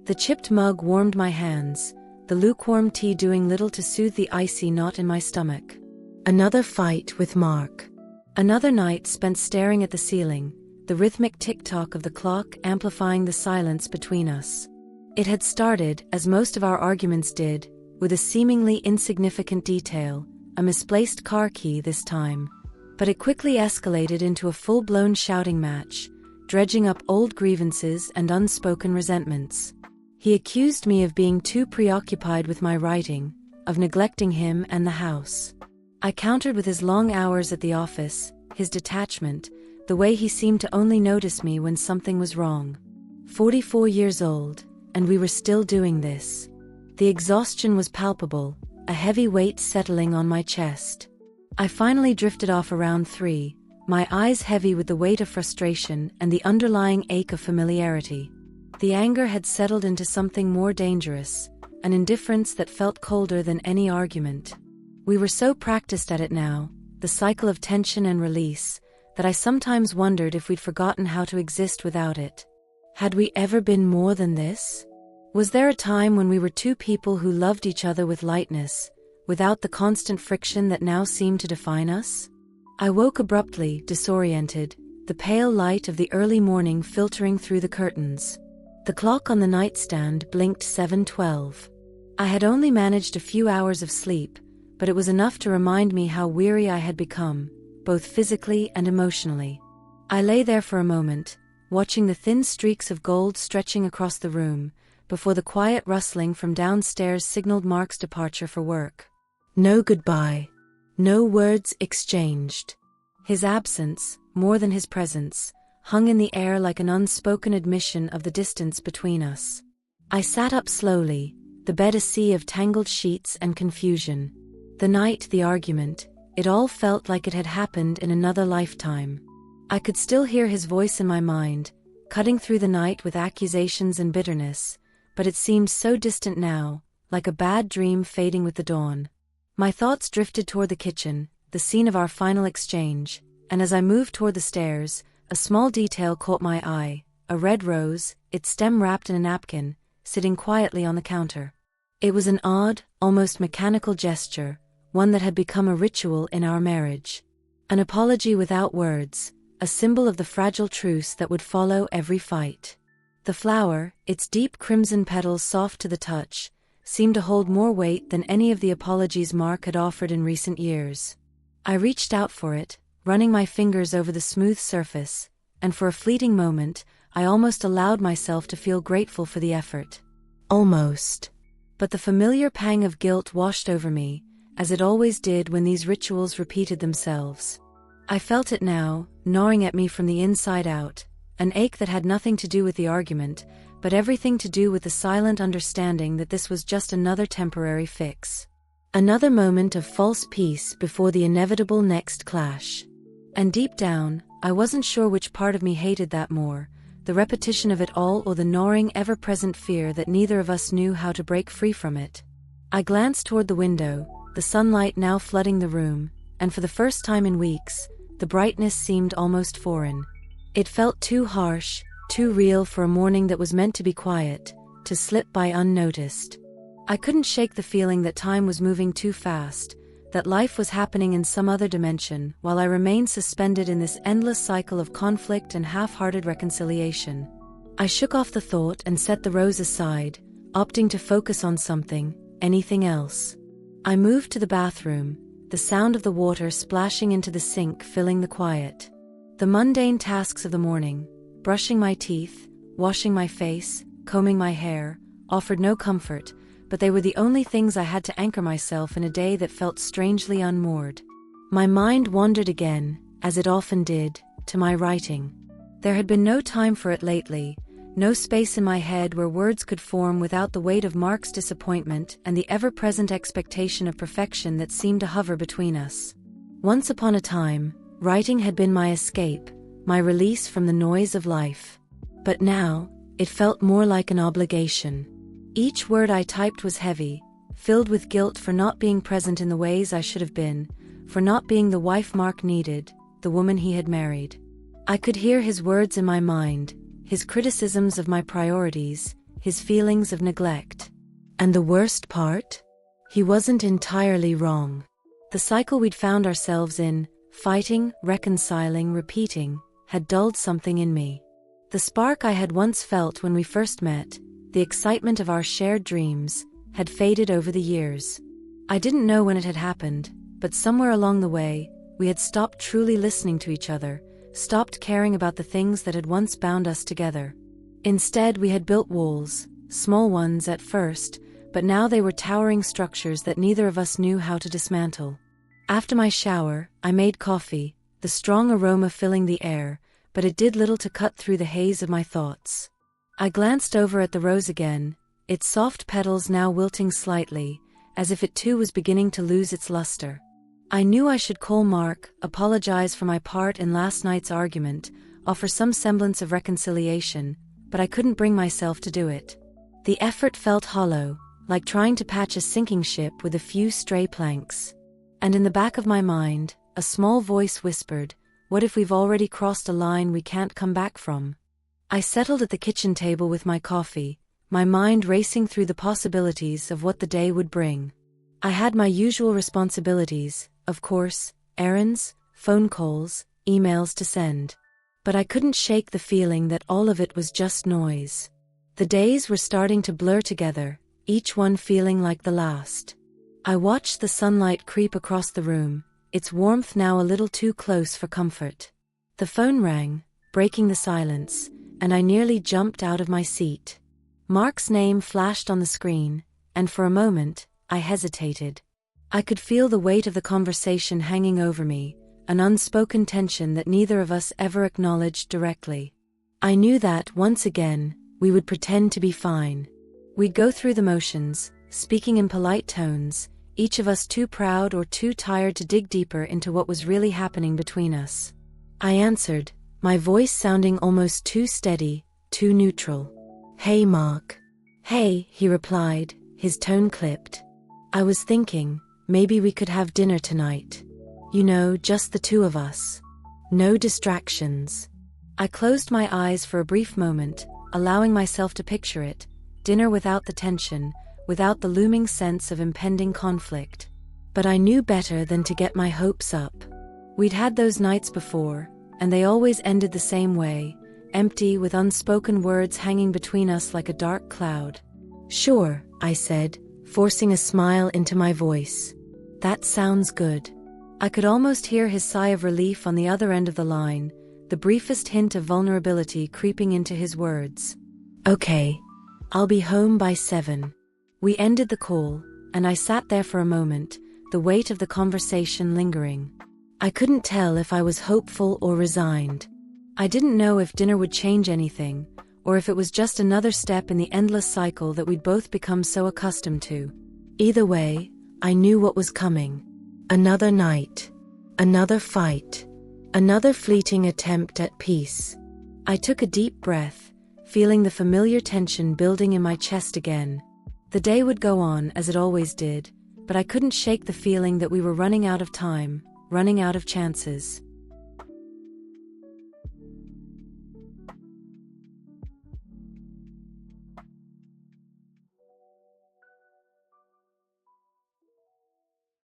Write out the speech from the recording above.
The chipped mug warmed my hands, the lukewarm tea doing little to soothe the icy knot in my stomach. Another fight with Mark. Another night spent staring at the ceiling, the rhythmic tick-tock of the clock amplifying the silence between us. It had started, as most of our arguments did, with a seemingly insignificant detail, a misplaced car key this time. But it quickly escalated into a full-blown shouting match, dredging up old grievances and unspoken resentments. He accused me of being too preoccupied with my writing, of neglecting him and the house. I countered with his long hours at the office, his detachment, the way he seemed to only notice me when something was wrong. 44 years old, and we were still doing this. The exhaustion was palpable, a heavy weight settling on my chest. I finally drifted off around 3, my eyes heavy with the weight of frustration and the underlying ache of familiarity. The anger had settled into something more dangerous, an indifference that felt colder than any argument. We were so practiced at it now, the cycle of tension and release, that I sometimes wondered if we'd forgotten how to exist without it. Had we ever been more than this? Was there a time when we were two people who loved each other with lightness, without the constant friction that now seemed to define us? I woke abruptly, disoriented, the pale light of the early morning filtering through the curtains. The clock on the nightstand blinked 7:12. I had only managed a few hours of sleep, but it was enough to remind me how weary I had become, both physically and emotionally. I lay there for a moment, watching the thin streaks of gold stretching across the room, before the quiet rustling from downstairs signaled Mark's departure for work. No goodbye. No words exchanged. His absence, more than his presence, hung in the air like an unspoken admission of the distance between us. I sat up slowly, the bed a sea of tangled sheets and confusion. The night, the argument, it all felt like it had happened in another lifetime. I could still hear his voice in my mind, cutting through the night with accusations and bitterness, but it seemed so distant now, like a bad dream fading with the dawn. My thoughts drifted toward the kitchen, the scene of our final exchange, and as I moved toward the stairs, a small detail caught my eye, a red rose, its stem wrapped in a napkin, sitting quietly on the counter. It was an odd, almost mechanical gesture, one that had become a ritual in our marriage. An apology without words, a symbol of the fragile truce that would follow every fight. The flower, its deep crimson petals soft to the touch, seemed to hold more weight than any of the apologies Mark had offered in recent years. I reached out for it, running my fingers over the smooth surface, and for a fleeting moment, I almost allowed myself to feel grateful for the effort. Almost. But the familiar pang of guilt washed over me, as it always did when these rituals repeated themselves. I felt it now, gnawing at me from the inside out, an ache that had nothing to do with the argument, but everything to do with the silent understanding that this was just another temporary fix. Another moment of false peace before the inevitable next clash. And deep down, I wasn't sure which part of me hated that more, the repetition of it all or the gnawing ever-present fear that neither of us knew how to break free from it. I glanced toward the window, the sunlight now flooding the room, and for the first time in weeks, the brightness seemed almost foreign. It felt too harsh, too real for a morning that was meant to be quiet, to slip by unnoticed. I couldn't shake the feeling that time was moving too fast, that life was happening in some other dimension, while I remained suspended in this endless cycle of conflict and half-hearted reconciliation. I shook off the thought and set the rose aside, opting to focus on something, anything else. I moved to the bathroom, the sound of the water splashing into the sink filling the quiet. The mundane tasks of the morning, brushing my teeth, washing my face, combing my hair, offered no comfort, but they were the only things I had to anchor myself in a day that felt strangely unmoored. My mind wandered again, as it often did, to my writing. There had been no time for it lately, no space in my head where words could form without the weight of Mark's disappointment and the ever-present expectation of perfection that seemed to hover between us. Once upon a time, writing had been my escape, my release from the noise of life. But now, it felt more like an obligation. Each word I typed was heavy, filled with guilt for not being present in the ways I should have been, for not being the wife Mark needed, the woman he had married. I could hear his words in my mind, his criticisms of my priorities, his feelings of neglect. And the worst part? He wasn't entirely wrong. The cycle we'd found ourselves in, fighting, reconciling, repeating, had dulled something in me. The spark I had once felt when we first met, the excitement of our shared dreams, had faded over the years. I didn't know when it had happened, but somewhere along the way, we had stopped truly listening to each other, stopped caring about the things that had once bound us together. Instead, we had built walls, small ones at first, but now they were towering structures that neither of us knew how to dismantle. After my shower, I made coffee, the strong aroma filling the air, but it did little to cut through the haze of my thoughts. I glanced over at the rose again, its soft petals now wilting slightly, as if it too was beginning to lose its luster. I knew I should call Mark, apologize for my part in last night's argument, offer some semblance of reconciliation, but I couldn't bring myself to do it. The effort felt hollow, like trying to patch a sinking ship with a few stray planks. And in the back of my mind, a small voice whispered, "What if we've already crossed a line we can't come back from?" I settled at the kitchen table with my coffee, my mind racing through the possibilities of what the day would bring. I had my usual responsibilities, of course, errands, phone calls, emails to send. But I couldn't shake the feeling that all of it was just noise. The days were starting to blur together, each one feeling like the last. I watched the sunlight creep across the room, its warmth now a little too close for comfort. The phone rang, breaking the silence, and I nearly jumped out of my seat. Mark's name flashed on the screen, and for a moment, I hesitated. I could feel the weight of the conversation hanging over me, an unspoken tension that neither of us ever acknowledged directly. I knew that, once again, we would pretend to be fine. We'd go through the motions, speaking in polite tones, each of us too proud or too tired to dig deeper into what was really happening between us. I answered, my voice sounding almost too steady, too neutral. "Hey, Mark." "Hey," he replied, his tone clipped. "I was thinking, maybe we could have dinner tonight. You know, just the two of us. No distractions." I closed my eyes for a brief moment, allowing myself to picture it, dinner without the tension, without the looming sense of impending conflict. But I knew better than to get my hopes up. We'd had those nights before, and they always ended the same way, empty with unspoken words hanging between us like a dark cloud. "Sure," I said, forcing a smile into my voice. "That sounds good." I could almost hear his sigh of relief on the other end of the line, the briefest hint of vulnerability creeping into his words. "Okay. I'll be home by 7. We ended the call, and I sat there for a moment, the weight of the conversation lingering. I couldn't tell if I was hopeful or resigned. I didn't know if dinner would change anything, or if it was just another step in the endless cycle that we'd both become so accustomed to. Either way, I knew what was coming. Another night. Another fight. Another fleeting attempt at peace. I took a deep breath, feeling the familiar tension building in my chest again. The day would go on as it always did, but I couldn't shake the feeling that we were running out of time, running out of chances.